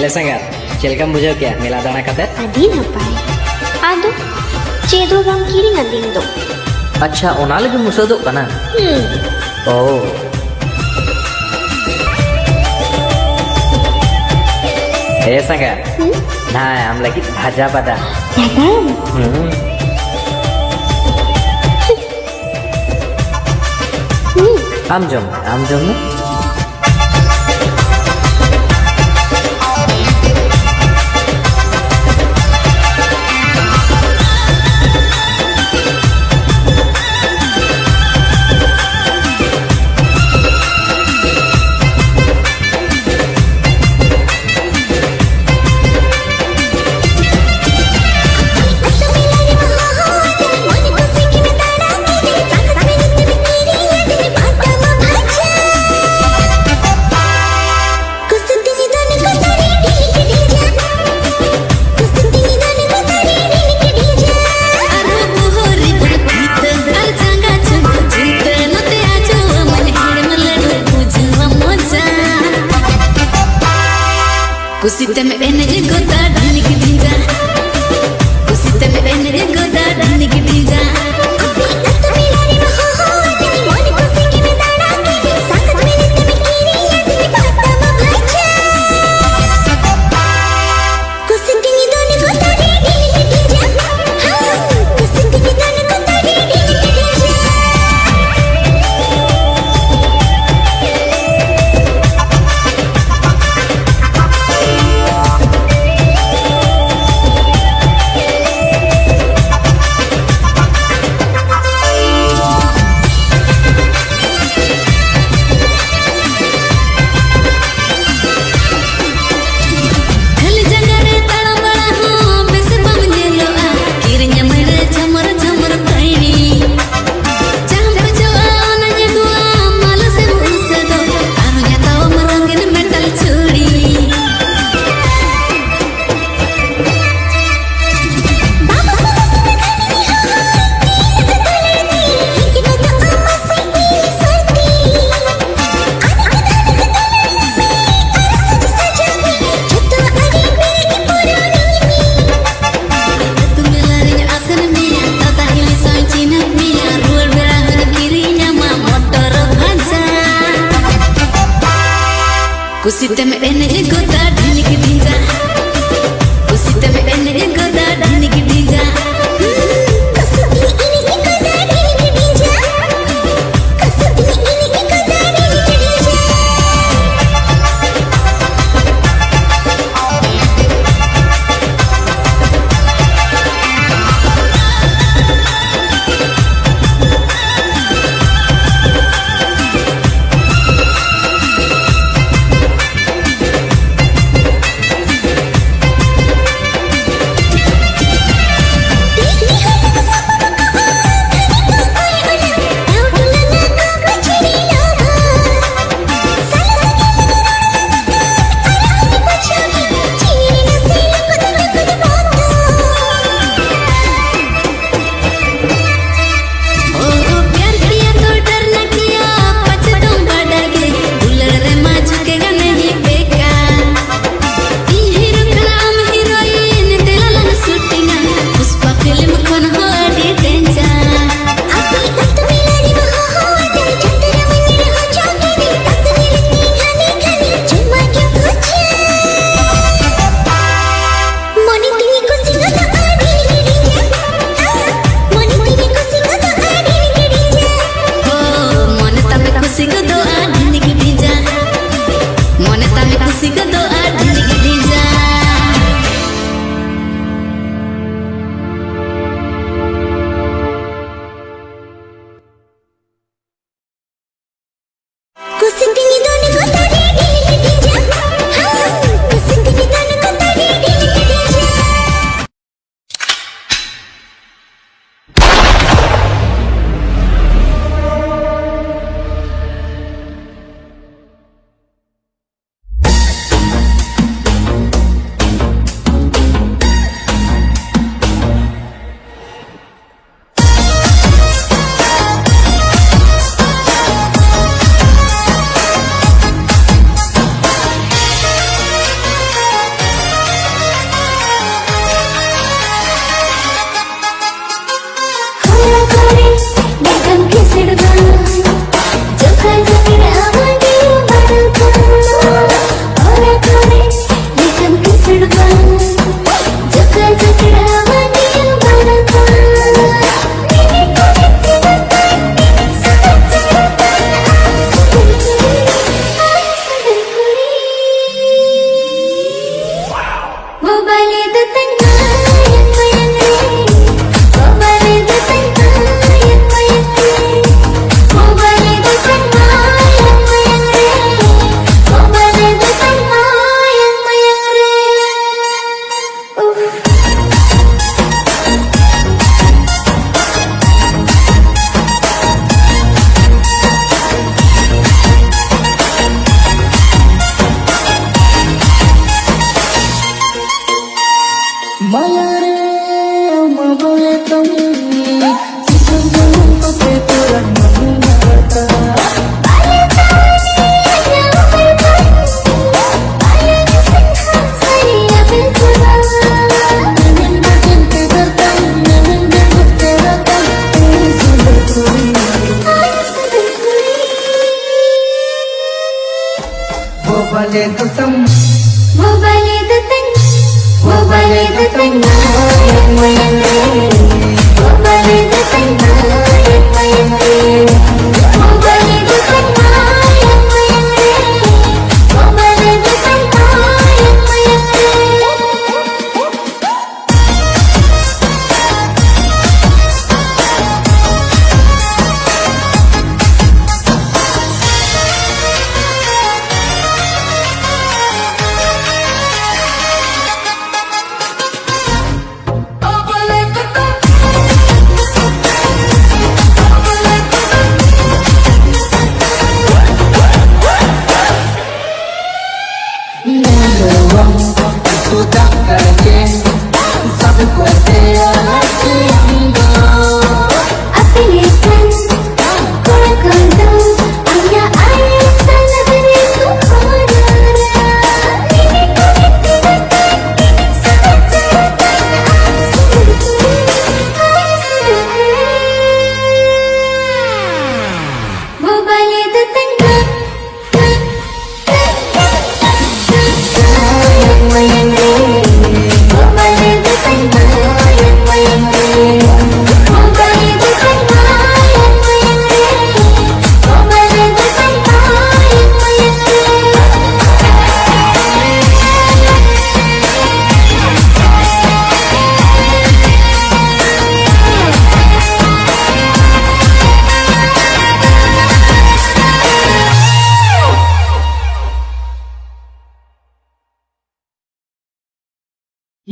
चले संगार चलकम बुझो क्या मेला दाना कते अदी नपाय आदो चेदो बम किरिंग अदिन दो अच्छा ओना लगे मुसदो कना ओ ए संगार ना आम लगी भाजा बदा आम जम ना कुसिते में एने गोदा ढनी की ढीजा कुसिते में एने गोदा ढनी की ढीजा कुसिते में एने गोदा ढनी की ढीजा कुसिते में एने गोदा ढनी की ढीजा ये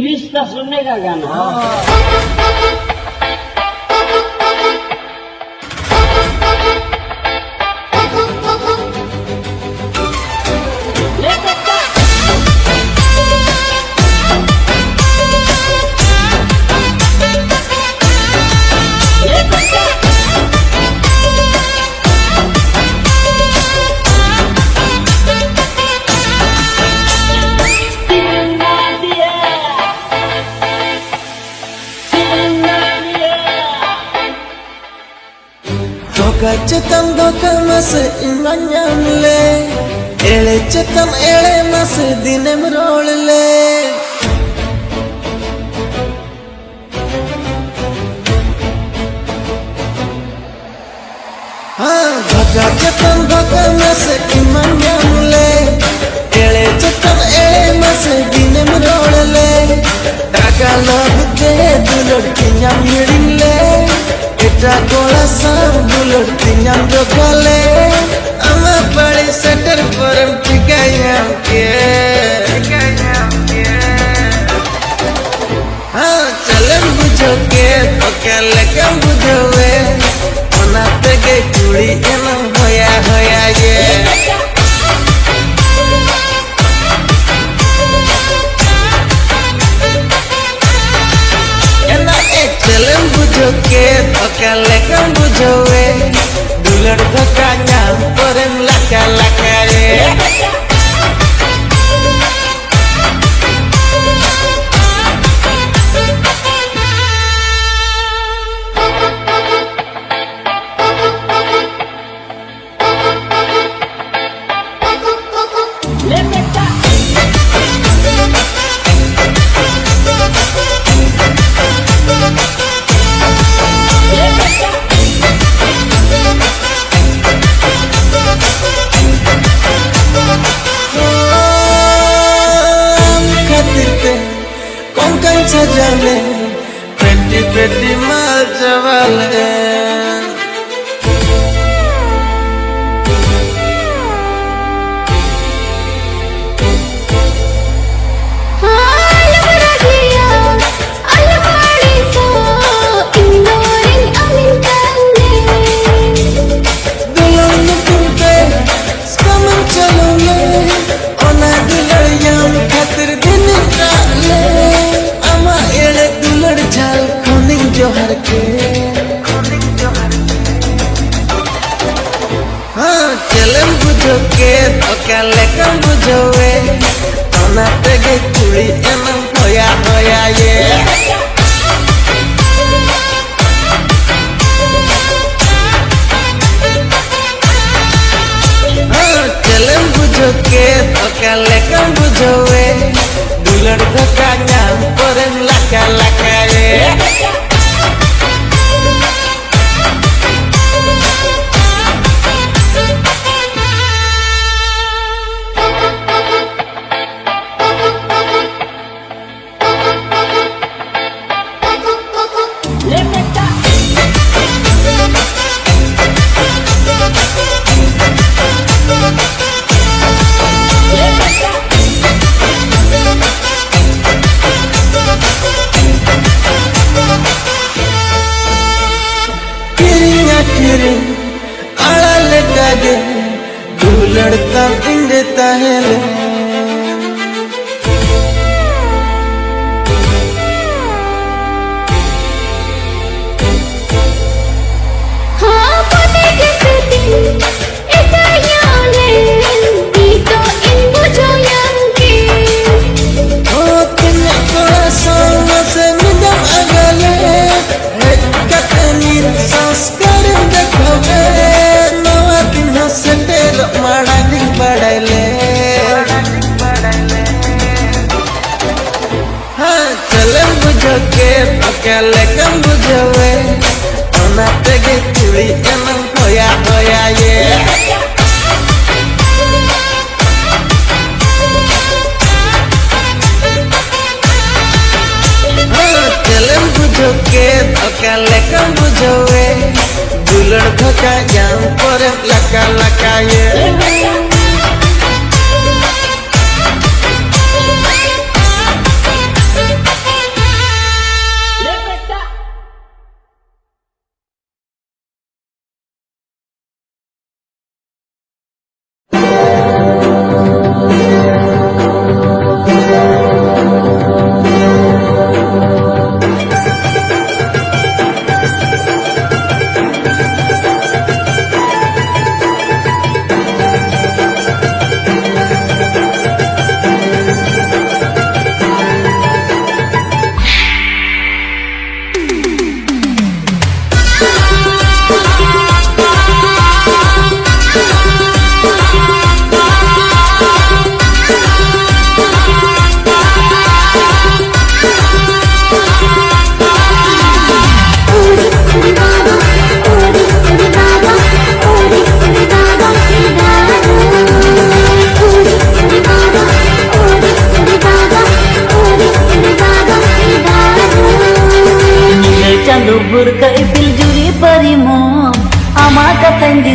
रिश्ता सुनने का गाना। Cetan doka mas imanyam le, ele cetan ele mas dinem rol le. Doka cetan doka mas imanyam le, ele cetan ele mas dinem rol le. Daka log de dulod kinyam yeding le. Ita gola sam dulur tinyam jokale ama badi setter param tikayam ke ha chalam bujoke okale kam bujowe onate ge churi ena hoya hoya ye chalam bujoke okale kam bujowe dulur dhokanya porem laka laka re sajale peti peti mal jawale chalam bujoke okale kam bujowe onate ge churi ena hoya hoya ye chalam bujoke okale रे आड़ा लेका गे दुलड़ता इंगता है ले के पकले कम बुझवे ओना तेगे चुड़ी एमन होया होया ये चलम बुझो के पकले कम बुझवे दुलड़ धोका जाम पर लका लका ये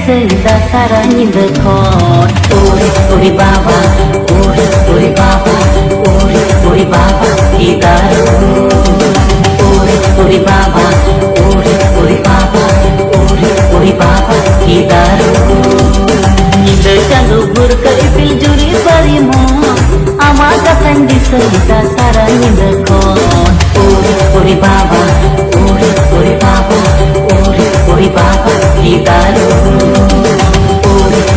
Senda sarangin dekon Uri baba Uri baba Uri baba Idaru Uri baba Uri baba Uri baba Idaru Nida chandu burka ipil juri parimo Amaka sendi senda sarangin dekon Uri baba Uri baba Uri baba Idaru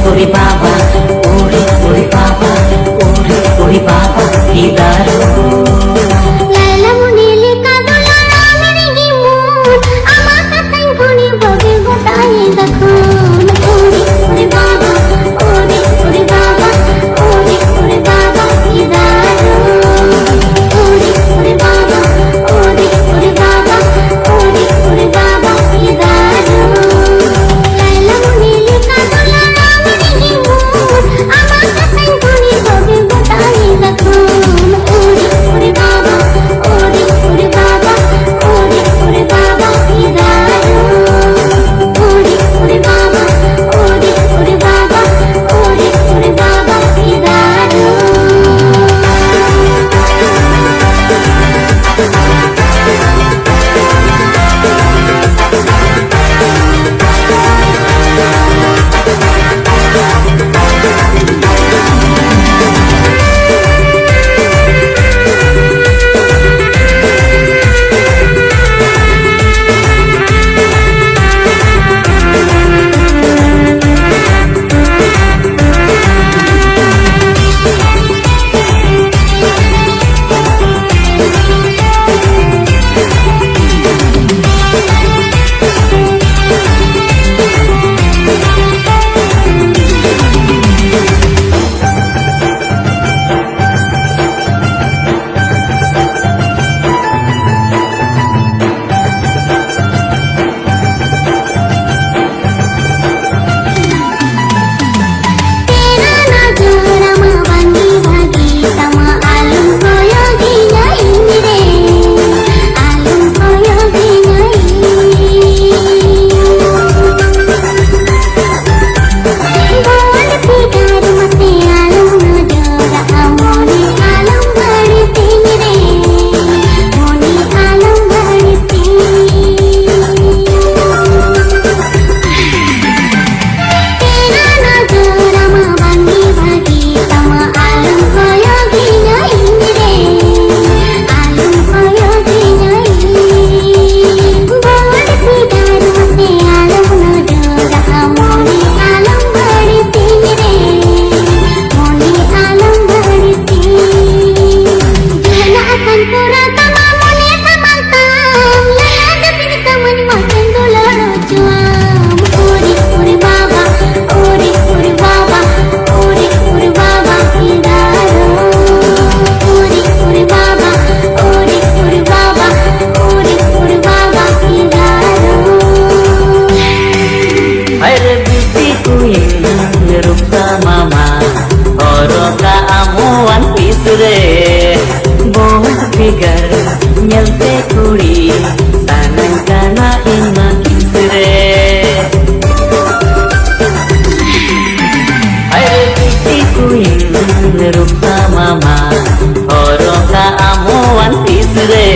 Uri baba Uri baba Uri baba Idaru Laila munili kadula ramani gimun amaka tangkuni boge gotai dakhun Uri baba Uri baba Uri baba Idaru Uri baba Uri baba Uri baba Idaru Laila munili kadula ramani gimun amaka tangkuni boge gotai dakhun kuing rupa mama oroka amo one piece re bold figure nyelte kuri sanang kana inma kiss re are pretty kuing rupa mama oroka amo one piece re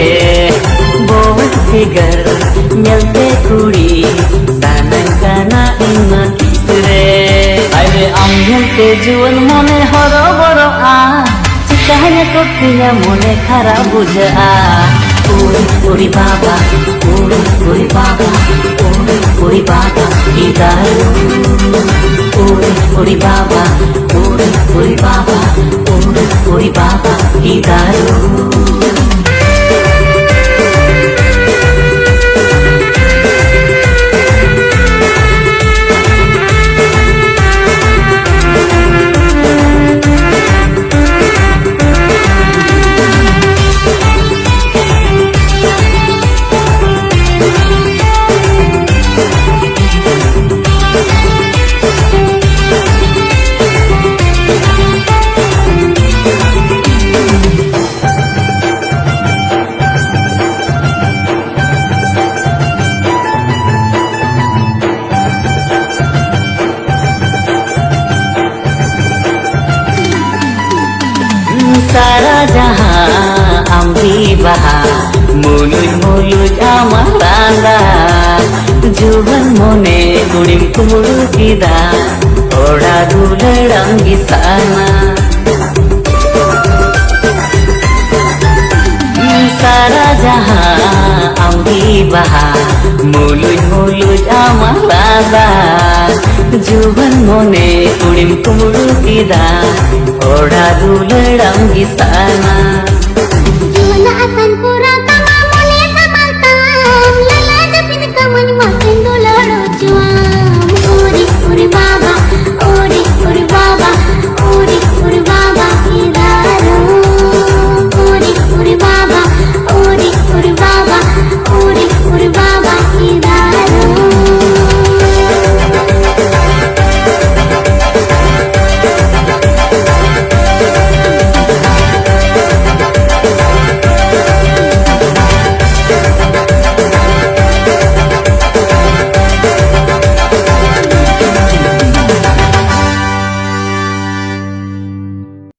bold figure nyelte kuri sanang kana inma kiss re are am nyelte juan mone horo boro a chikanya kotinya mone khara buja uri baba uri baba uri baba hidaru uri baba uri baba uri baba hidaru Sara jahan ambi baha muluj amaranda juban mone kudim kumuru kida oda dulerangi sana Sara jahan ambi baha muluj amaranda juban mone kudim kumuru kida oda dulerangi sana Juana akan pura